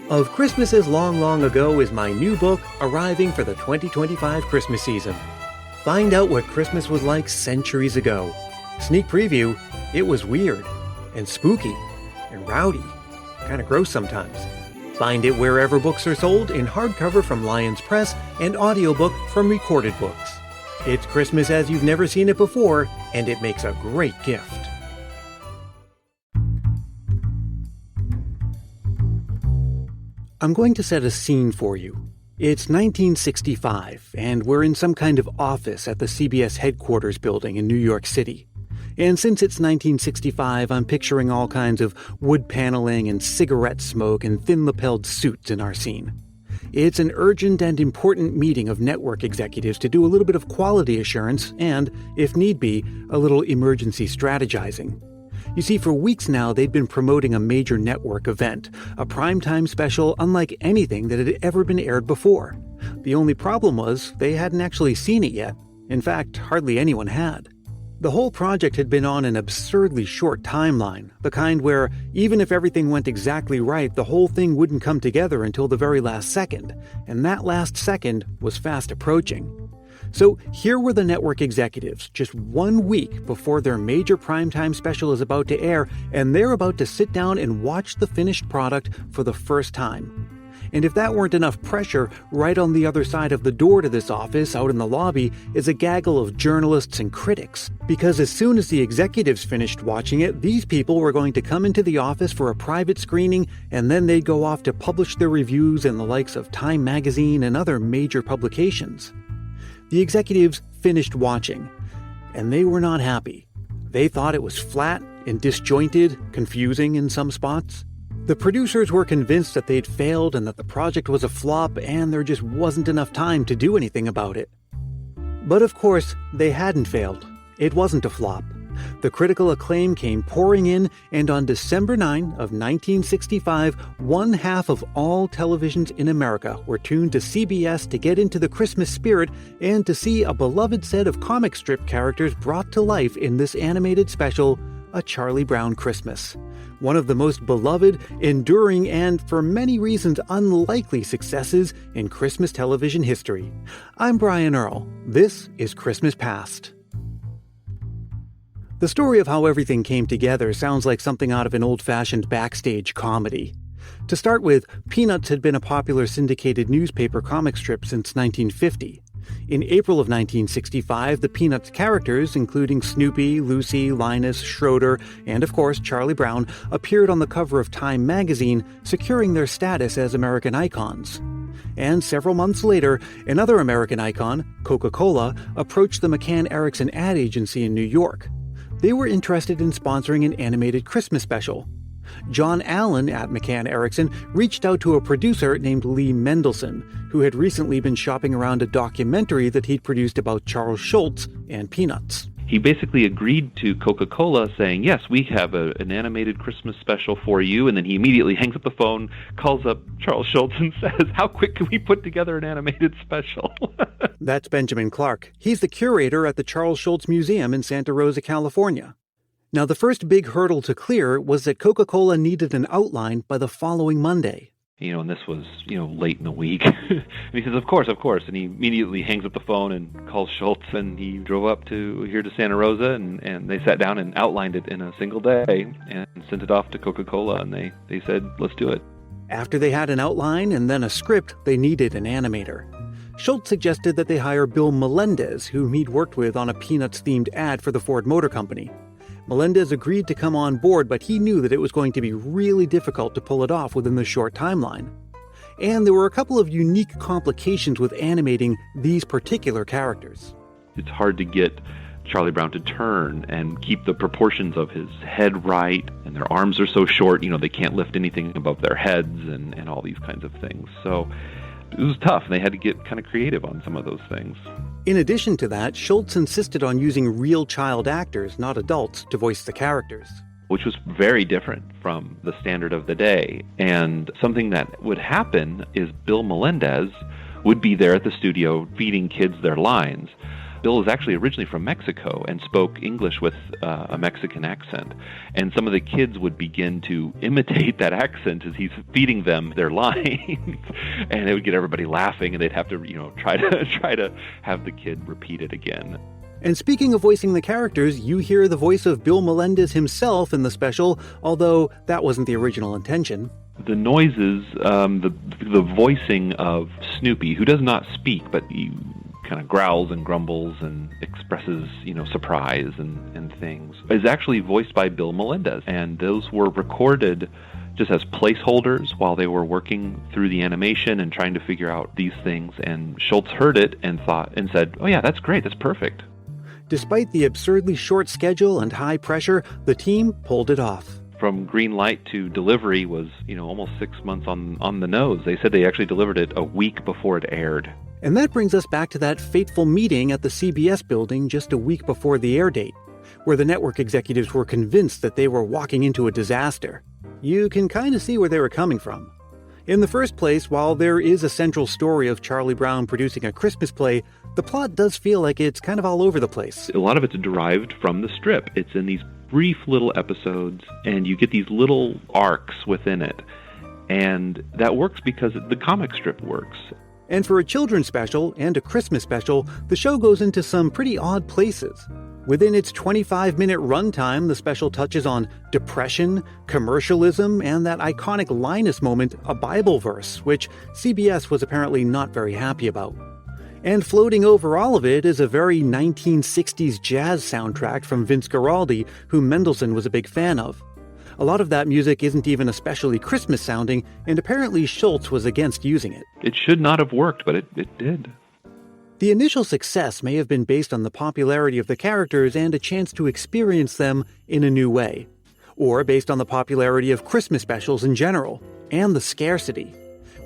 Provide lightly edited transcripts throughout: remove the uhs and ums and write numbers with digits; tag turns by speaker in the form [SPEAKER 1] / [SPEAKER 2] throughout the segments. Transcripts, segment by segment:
[SPEAKER 1] Of Christmases Long, Long Ago is my new book arriving for the 2025 Christmas season. Find out what Christmas was like centuries ago. Sneak preview, it was weird and spooky and rowdy, kind of gross sometimes. Find it wherever books are sold in hardcover from Lions Press and audiobook from Recorded Books. It's Christmas as you've never seen it before, and it makes a great gift. I'm going to set a scene for you. It's 1965, and we're in some kind of office at the CBS headquarters building in New York City. And since it's 1965, I'm picturing all kinds of wood paneling and cigarette smoke and thin-lapelled suits in our scene. It's an urgent and important meeting of network executives to do a little bit of quality assurance and, if need be, a little emergency strategizing. You see, for weeks now, they'd been promoting a major network event, a primetime special unlike anything that had ever been aired before. The only problem was they hadn't actually seen it yet. In fact, hardly anyone had. The whole project had been on an absurdly short timeline, the kind where, even if everything went exactly right, the whole thing wouldn't come together until the very last second, and that last second was fast approaching. So here were the network executives, just 1 week before their major primetime special is about to air, and they're about to sit down and watch the finished product for the first time. And if that weren't enough pressure, right on the other side of the door to this office, out in the lobby, is a gaggle of journalists and critics. Because as soon as the executives finished watching it, these people were going to come into the office for a private screening, and then they'd go off to publish their reviews in the likes of Time magazine and other major publications. The executives finished watching, and they were not happy. They thought it was flat and disjointed, confusing in some spots. The producers were convinced that they'd failed and that the project was a flop, and there just wasn't enough time to do anything about it. But of course, they hadn't failed. It wasn't a flop. The critical acclaim came pouring in, and on December 9 of 1965, 1/2 of all televisions in America were tuned to CBS to get into the Christmas spirit and to see a beloved set of comic strip characters brought to life in this animated special, A Charlie Brown Christmas. One of the most beloved, enduring, and for many reasons unlikely successes in Christmas television history. I'm Brian Earl. This is Christmas Past. The story of how everything came together sounds like something out of an old-fashioned backstage comedy. To start with, Peanuts had been a popular syndicated newspaper comic strip since 1950. In April of 1965, the Peanuts characters, including Snoopy, Lucy, Linus, Schroeder, and of course Charlie Brown, appeared on the cover of Time magazine, securing their status as American icons. And several months later, another American icon, Coca-Cola, approached the McCann Erickson ad agency in New York. They were interested in sponsoring an animated Christmas special. John Allen at McCann Erickson reached out to a producer named Lee Mendelson, who had recently been shopping around a documentary that he'd produced about Charles Schulz and Peanuts.
[SPEAKER 2] He basically agreed to Coca-Cola saying, yes, we have an animated Christmas special for you, and then he immediately hangs up the phone, calls up Charles Schulz and says, how quick can we put together an animated special?
[SPEAKER 1] That's Benjamin Clark. He's the curator at the Charles Schulz Museum in Santa Rosa, California. Now, the first big hurdle to clear was that Coca-Cola needed an outline by the following Monday.
[SPEAKER 2] And this was, late in the week. And he says, of course. And he immediately hangs up the phone and calls Schultz, and he drove up here to Santa Rosa, and they sat down and outlined it in a single day and sent it off to Coca-Cola, and they said, let's do it.
[SPEAKER 1] After they had an outline and then a script, they needed an animator. Schultz suggested that they hire Bill Melendez, whom he'd worked with on a Peanuts-themed ad for the Ford Motor Company. Melendez agreed to come on board, but he knew that it was going to be really difficult to pull it off within the short timeline. And there were a couple of unique complications with animating these particular characters.
[SPEAKER 2] It's hard to get Charlie Brown to turn and keep the proportions of his head right, and their arms are so short, they can't lift anything above their heads and all these kinds of things. So it was tough, and they had to get kind of creative on some of those things.
[SPEAKER 1] In addition to that, Schultz insisted on using real child actors, not adults, to voice the characters.
[SPEAKER 2] Which was very different from the standard of the day. And something that would happen is Bill Melendez would be there at the studio feeding kids their lines. Bill is actually originally from Mexico and spoke English with a Mexican accent. And some of the kids would begin to imitate that accent as he's feeding them their lines. And it would get everybody laughing, and they'd have to, try to have the kid repeat it again.
[SPEAKER 1] And speaking of voicing the characters, you hear the voice of Bill Melendez himself in the special, although that wasn't the original intention.
[SPEAKER 2] The noises, the voicing of Snoopy, who does not speak, but he kind of growls and grumbles and expresses, surprise and things, is actually voiced by Bill Melendez. And those were recorded just as placeholders while they were working through the animation and trying to figure out these things. And Schultz heard it and said, "Oh yeah, that's great, that's perfect."
[SPEAKER 1] Despite the absurdly short schedule and high pressure, the team pulled it off.
[SPEAKER 2] From green light to delivery was, almost 6 months on the nose. They said they actually delivered it a week before it aired.
[SPEAKER 1] And that brings us back to that fateful meeting at the CBS building just a week before the air date, where the network executives were convinced that they were walking into a disaster. You can kind of see where they were coming from. In the first place, while there is a central story of Charlie Brown producing a Christmas play, the plot does feel like it's kind of all over the place.
[SPEAKER 2] A lot of it's derived from the strip. It's in these brief little episodes, and you get these little arcs within it. And that works because the comic strip works.
[SPEAKER 1] And for a children's special and a Christmas special, the show goes into some pretty odd places. Within its 25-minute runtime, the special touches on depression, commercialism, and that iconic Linus moment, a Bible verse, which CBS was apparently not very happy about. And floating over all of it is a very 1960s jazz soundtrack from Vince Guaraldi, who Mendelssohn was a big fan of. A lot of that music isn't even especially Christmas sounding, and apparently Schultz was against using it.
[SPEAKER 2] It should not have worked, but it did.
[SPEAKER 1] The initial success may have been based on the popularity of the characters and a chance to experience them in a new way. Or based on the popularity of Christmas specials in general, and the scarcity.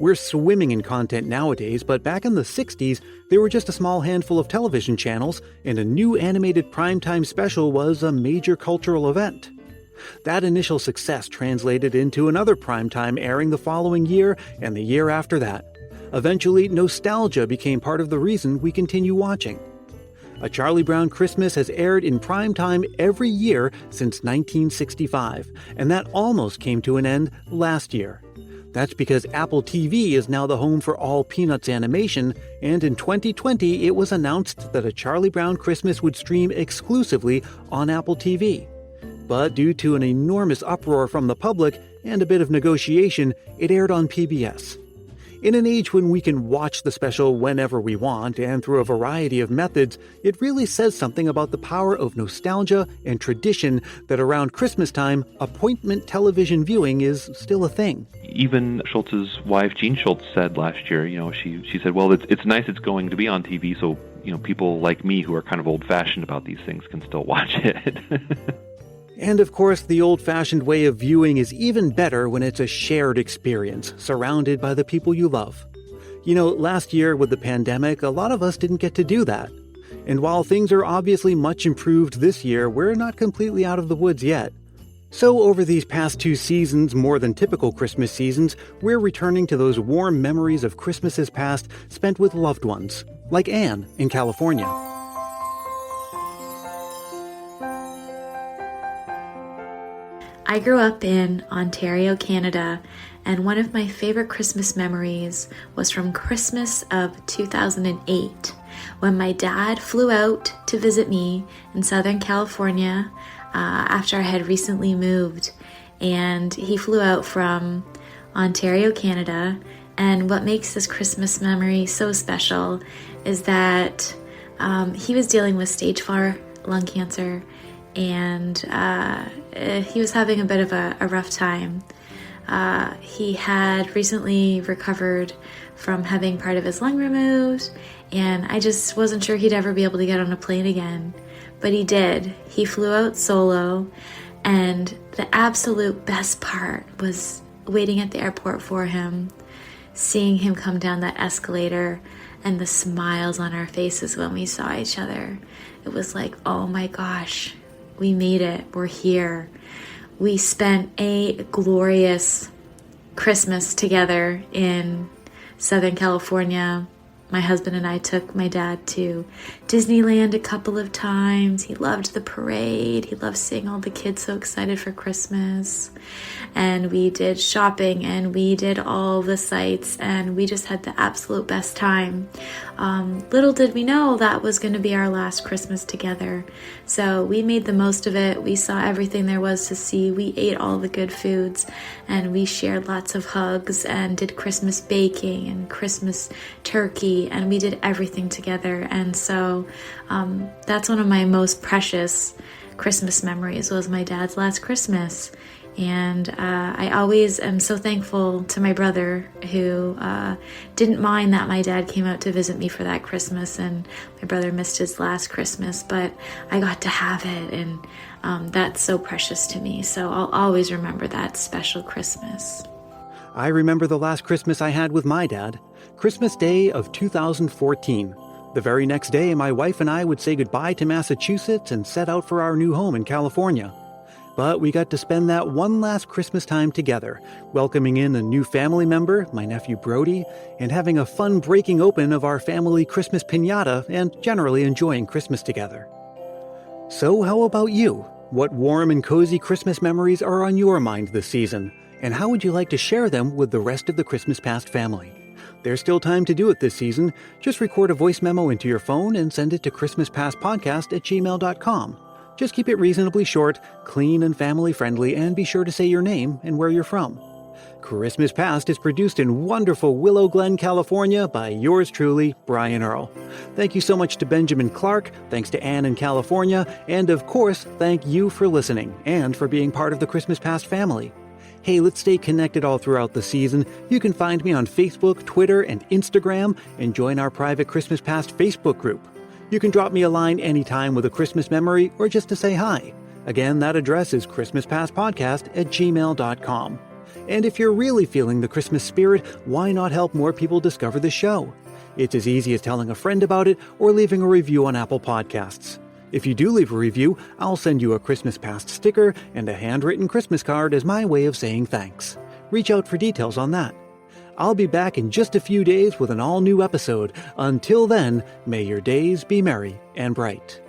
[SPEAKER 1] We're swimming in content nowadays, but back in the 60s, there were just a small handful of television channels, and a new animated primetime special was a major cultural event. That initial success translated into another primetime airing the following year and the year after that. Eventually, nostalgia became part of the reason we continue watching. A Charlie Brown Christmas has aired in primetime every year since 1965, and that almost came to an end last year. That's because Apple TV is now the home for all Peanuts animation, and in 2020 it was announced that A Charlie Brown Christmas would stream exclusively on Apple TV. But due to an enormous uproar from the public and a bit of negotiation, it aired on PBS. In an age when we can watch the special whenever we want and through a variety of methods, it really says something about the power of nostalgia and tradition that around Christmas time, appointment television viewing is still a thing.
[SPEAKER 2] Even Schultz's wife, Jean Schultz, said last year, she said, well, it's nice it's going to be on TV, so, people like me who are kind of old-fashioned about these things can still watch it.
[SPEAKER 1] And of course, the old-fashioned way of viewing is even better when it's a shared experience, surrounded by the people you love. Last year with the pandemic, a lot of us didn't get to do that. And while things are obviously much improved this year, we're not completely out of the woods yet. So over these past 2 seasons, more than typical Christmas seasons, we're returning to those warm memories of Christmases past spent with loved ones, like Anne in California.
[SPEAKER 3] I grew up in Ontario, Canada, and one of my favorite Christmas memories was from Christmas of 2008, when my dad flew out to visit me in Southern California after I had recently moved. And he flew out from Ontario, Canada, and what makes this Christmas memory so special is that he was dealing with stage 4 lung cancer, and he was having a bit of a rough time. He had recently recovered from having part of his lung removed, and I just wasn't sure he'd ever be able to get on a plane again. But he did. He flew out solo, and the absolute best part was waiting at the airport for him, seeing him come down that escalator, and the smiles on our faces when we saw each other. It was like, oh my gosh, we made it. We're here. We spent a glorious Christmas together in Southern California. My husband and I took my dad to Disneyland a couple of times. He loved the parade. He loved seeing all the kids so excited for Christmas. And we did shopping and we did all the sights and we just had the absolute best time. Little did we know that was going to be our last Christmas together. So we made the most of it. We saw everything there was to see. We ate all the good foods and we shared lots of hugs and did Christmas baking and Christmas turkey, and we did everything together. And so that's one of my most precious Christmas memories, was my dad's last Christmas. And I always am so thankful to my brother, who didn't mind that my dad came out to visit me for that Christmas, and my brother missed his last Christmas, but I got to have it, and that's so precious to me. So I'll always remember that special Christmas.
[SPEAKER 1] I remember the last Christmas I had with my dad, Christmas Day of 2014. The very next day, my wife and I would say goodbye to Massachusetts and set out for our new home in California. But we got to spend that one last Christmas time together, welcoming in a new family member, my nephew Brody, and having a fun breaking open of our family Christmas piñata and generally enjoying Christmas together. So how about you? What warm and cozy Christmas memories are on your mind this season? And how would you like to share them with the rest of the Christmas Past family? There's still time to do it this season. Just record a voice memo into your phone and send it to christmaspastpodcast@gmail.com. Just keep it reasonably short, clean and family-friendly, and be sure to say your name and where you're from. Christmas Past is produced in wonderful Willow Glen, California by yours truly, Brian Earl. Thank you so much to Benjamin Clark, thanks to Anne in California, and of course, thank you for listening and for being part of the Christmas Past family. Hey, let's stay connected all throughout the season. You can find me on Facebook, Twitter, and Instagram, and join our private Christmas Past Facebook group. You can drop me a line anytime with a Christmas memory or just to say hi. Again, that address is christmaspastpodcast@gmail.com. And if you're really feeling the Christmas spirit, why not help more people discover the show? It's as easy as telling a friend about it or leaving a review on Apple Podcasts. If you do leave a review, I'll send you a Christmas Past sticker and a handwritten Christmas card as my way of saying thanks. Reach out for details on that. I'll be back in just a few days with an all-new episode. Until then, may your days be merry and bright.